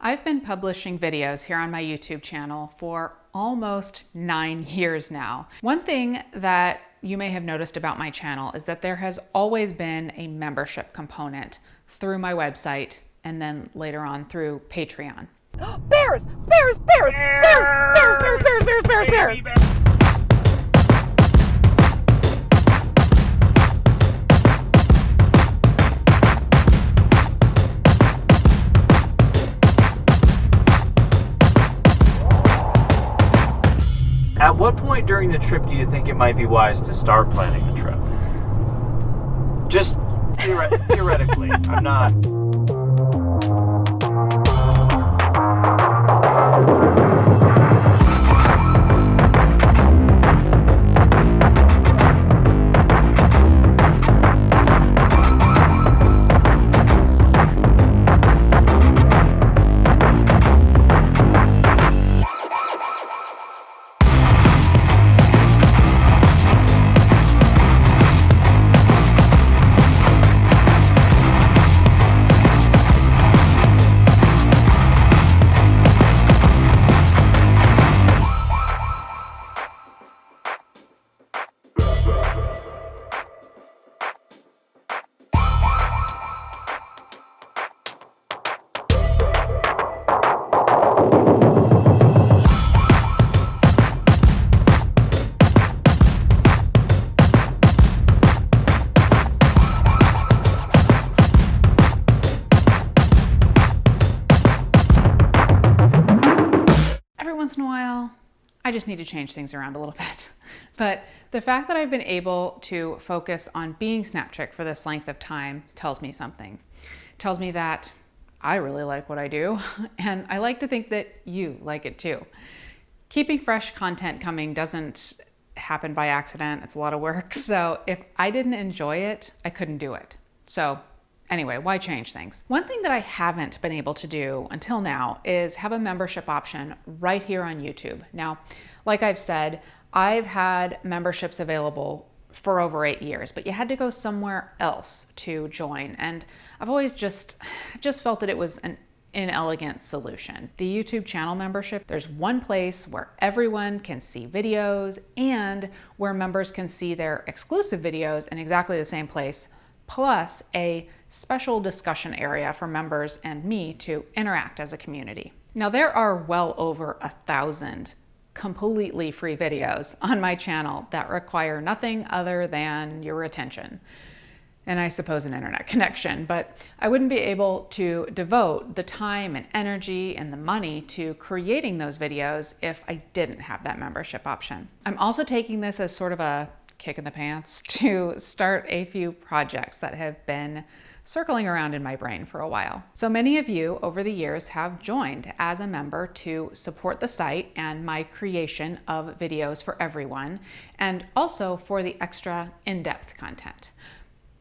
I've been publishing videos here on my YouTube channel for almost 9 years now. One thing that you may have noticed about my channel is that there has always been a membership component through my website and then later on through Patreon. Bears! Bears! Bears! Bears! Bears! Bears! Bears! Bears! Bears! Bears! At what point during the trip do you think it might be wise to start planning the trip? Just theoretically, I'm not... Once in a while, I just need to change things around a little bit. But the fact that I've been able to focus on being Snapchick for this length of time tells me something. It tells me that I really like what I do, and I like to think that you like it too. Keeping fresh content coming doesn't happen by accident. It's a lot of work. So if I didn't enjoy it, I couldn't do it. So anyway, why change things? One thing that I haven't been able to do until now is have a membership option right here on YouTube. Now, like I've said, I've had memberships available for over 8 years, but you had to go somewhere else to join. And I've always just felt that it was an inelegant solution. The YouTube channel membership, there's one place where everyone can see videos and where members can see their exclusive videos in exactly the same place, plus a special discussion area for members and me to interact as a community. Now, there are well over 1,000 completely free videos on my channel that require nothing other than your attention. And I suppose an internet connection, but I wouldn't be able to devote the time and energy and the money to creating those videos if I didn't have that membership option. I'm also taking this as sort of a kick in the pants to start a few projects that have been circling around in my brain for a while. So many of you over the years have joined as a member to support the site and my creation of videos for everyone, and also for the extra in-depth content.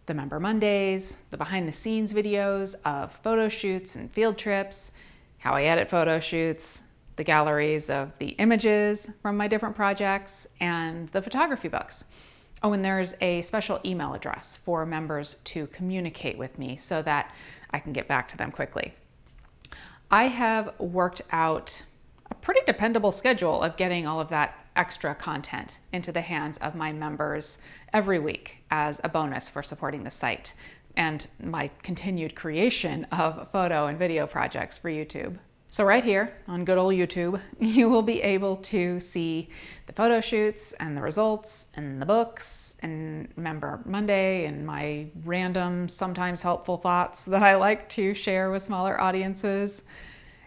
The Member Mondays, the behind the scenes videos of photo shoots and field trips, how I edit photo shoots, the galleries of the images from my different projects, and the photography books. Oh, and there's a special email address for members to communicate with me so that I can get back to them quickly. I have worked out a pretty dependable schedule of getting all of that extra content into the hands of my members every week as a bonus for supporting the site and my continued creation of photo and video projects for YouTube. So right here on good old YouTube, you will be able to see the photo shoots and the results and the books and Member Monday and my random, sometimes helpful thoughts that I like to share with smaller audiences,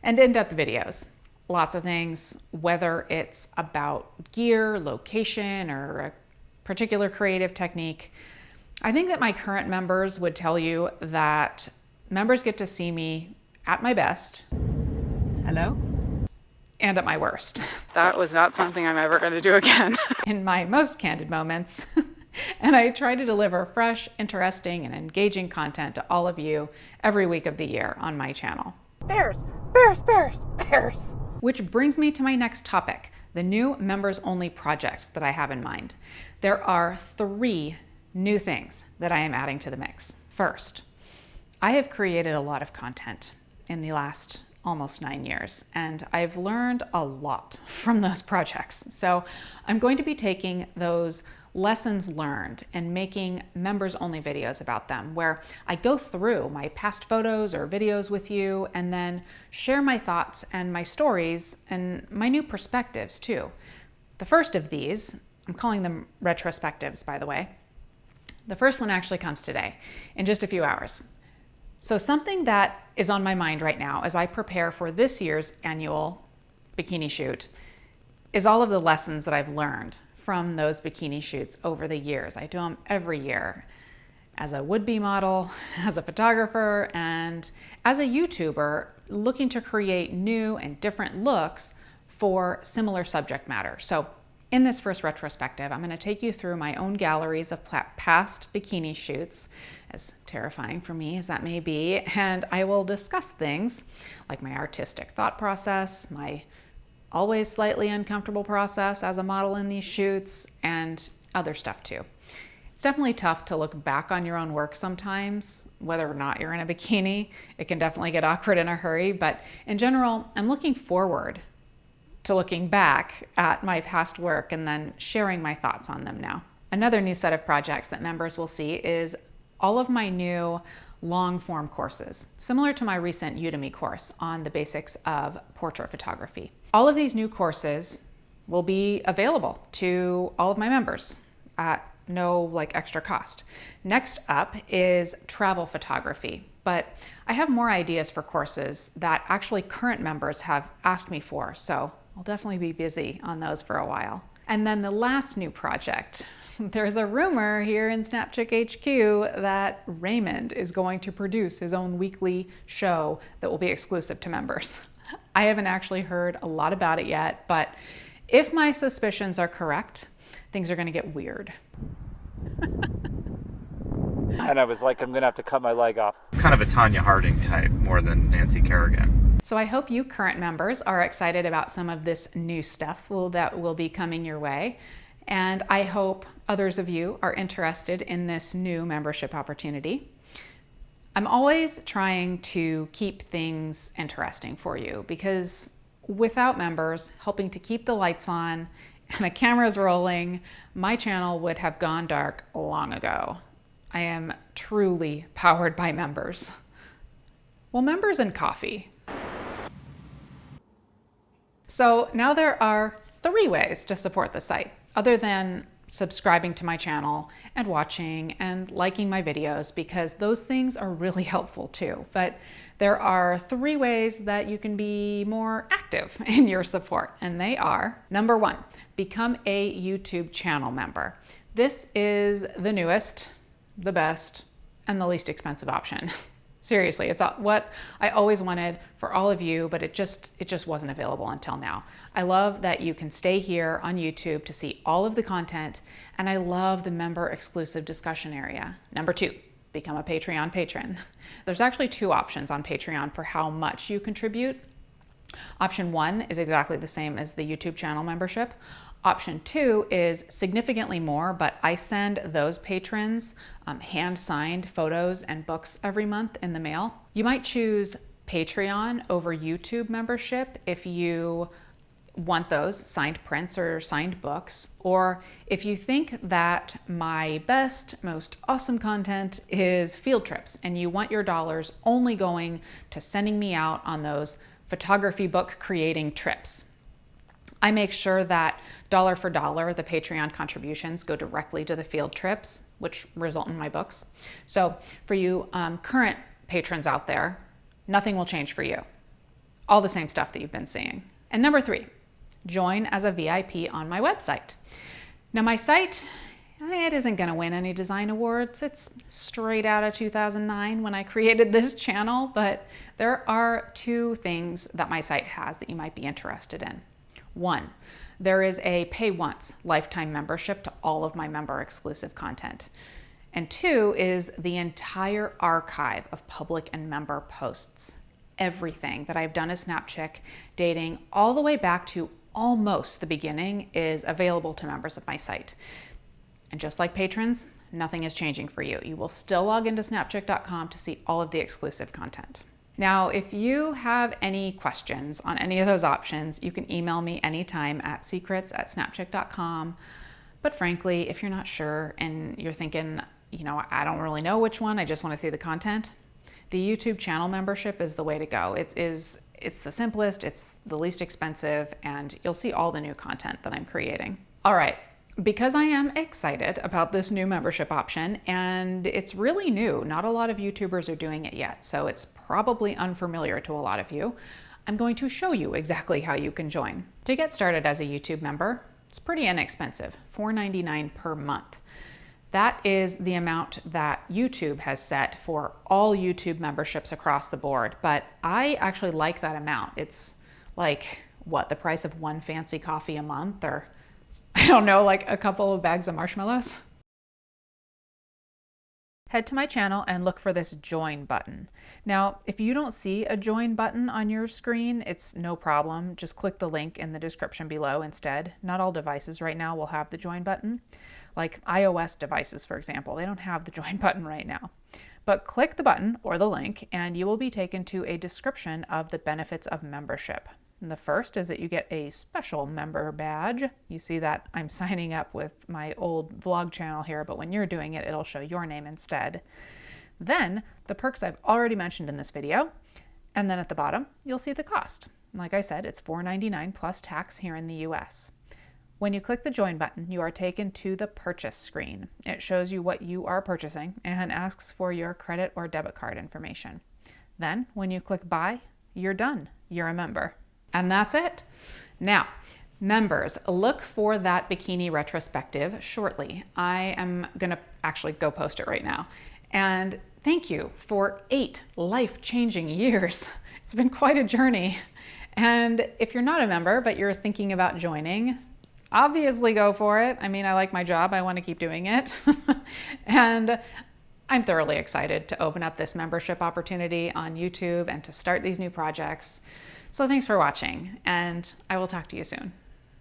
and in-depth videos. Lots of things, whether it's about gear, location, or a particular creative technique. I think that my current members would tell you that members get to see me at my best. Hello? And at my worst. That was not something I'm ever going to do again. In my most candid moments. And I try to deliver fresh, interesting, and engaging content to all of you every week of the year on my channel. Bears, bears, bears, bears. Which brings me to my next topic, the new members-only projects that I have in mind. There are 3 new things that I am adding to the mix. First, I have created a lot of content in the last almost 9 years, and I've learned a lot from those projects. So I'm going to be taking those lessons learned and making members only videos about them, where I go through my past photos or videos with you and then share my thoughts and my stories and my new perspectives too. The first of these, I'm calling them retrospectives, by the way. The first one actually comes today in just a few hours. So something that is on my mind right now as I prepare for this year's annual bikini shoot is all of the lessons that I've learned from those bikini shoots over the years. I do them every year as a would-be model, as a photographer, and as a YouTuber looking to create new and different looks for similar subject matter. So in this first retrospective, I'm going to take you through my own galleries of past bikini shoots, as terrifying for me as that may be, and I will discuss things like my artistic thought process, my always slightly uncomfortable process as a model in these shoots, and other stuff too. It's definitely tough to look back on your own work sometimes, whether or not you're in a bikini. It can definitely get awkward in a hurry, but in general, I'm looking forward to looking back at my past work and then sharing my thoughts on them now. Another new set of projects that members will see is all of my new long-form courses, similar to my recent Udemy course on the basics of portrait photography. All of these new courses will be available to all of my members at no extra cost. Next up is travel photography, but I have more ideas for courses that actually current members have asked me for, so I'll definitely be busy on those for a while. And then the last new project, there's a rumor here in Snapchick HQ that Raymond is going to produce his own weekly show that will be exclusive to members. I haven't actually heard a lot about it yet, but if my suspicions are correct, things are going to get weird. And I was like, I'm going to have to cut my leg off. Kind of a Tanya Harding type more than Nancy Kerrigan. So I hope you current members are excited about some of this new stuff that will be coming your way. And I hope others of you are interested in this new membership opportunity. I'm always trying to keep things interesting for you because without members helping to keep the lights on and the cameras rolling, my channel would have gone dark long ago. I am truly powered by members. Well, members and coffee. So now there are 3 ways to support the site, other than subscribing to my channel and watching and liking my videos, because those things are really helpful too. But there are 3 ways that you can be more active in your support, and they are: number 1, become a YouTube channel member. This is the newest, the best, and the least expensive option. Seriously, it's what I always wanted for all of you, but it just wasn't available until now. I love that you can stay here on YouTube to see all of the content, and I love the member exclusive discussion area. Number 2, become a Patreon patron. There's actually 2 options on Patreon for how much you contribute. Option 1 is exactly the same as the YouTube channel membership. Option 2 is significantly more, but I send those patrons hand-signed photos and books every month in the mail. You might choose Patreon over YouTube membership if you want those signed prints or signed books, or if you think that my best, most awesome content is field trips and you want your dollars only going to sending me out on those photography book creating trips. I make sure that dollar for dollar, the Patreon contributions go directly to the field trips, which result in my books. So for you current patrons out there, nothing will change for you. All the same stuff that you've been seeing. And number 3, join as a VIP on my website. Now my site, it isn't gonna win any design awards. It's straight out of 2009 when I created this channel, but there are 2 things that my site has that you might be interested in. 1, there is a pay once lifetime membership to all of my member exclusive content. And 2 is the entire archive of public and member posts. Everything that I've done as Snapchick, dating all the way back to almost the beginning, is available to members of my site. And just like patrons, nothing is changing for you. You will still log into snapchick.com to see all of the exclusive content. Now, if you have any questions on any of those options, you can email me anytime at secrets@snapchick.com. But frankly, if you're not sure and you're thinking, I don't really know which one, I just want to see the content, the YouTube channel membership is the way to go. It's the simplest, it's the least expensive, and you'll see all the new content that I'm creating. All right, because I am excited about this new membership option, and it's really new, not a lot of YouTubers are doing it yet, so it's probably unfamiliar to a lot of you, I'm going to show you exactly how you can join. To get started as a YouTube member, it's pretty inexpensive, $4.99 per month. That is the amount that YouTube has set for all YouTube memberships across the board, but I actually like that amount. It's like, the price of one fancy coffee a month, or I don't know, like a couple of bags of marshmallows? Head to my channel and look for this join button. Now, if you don't see a join button on your screen, it's no problem. Just click the link in the description below instead. Not all devices right now will have the join button. Like iOS devices, for example, they don't have the join button right now. But click the button or the link and you will be taken to a description of the benefits of membership. And the first is that you get a special member badge. You see that I'm signing up with my old vlog channel here, but when you're doing it, it'll show your name instead. Then the perks I've already mentioned in this video. And then at the bottom, you'll see the cost. Like I said, it's $4.99 plus tax here in the US. When you click the join button, you are taken to the purchase screen. It shows you what you are purchasing and asks for your credit or debit card information. Then when you click buy, you're done. You're a member. And that's it. Now, members, look for that bikini retrospective shortly. I am gonna actually go post it right now. And thank you for 8 life-changing years. It's been quite a journey. And if you're not a member, but you're thinking about joining, obviously go for it. I mean, I like my job, I wanna keep doing it. And I'm thoroughly excited to open up this membership opportunity on YouTube and to start these new projects. So thanks for watching, and I will talk to you soon.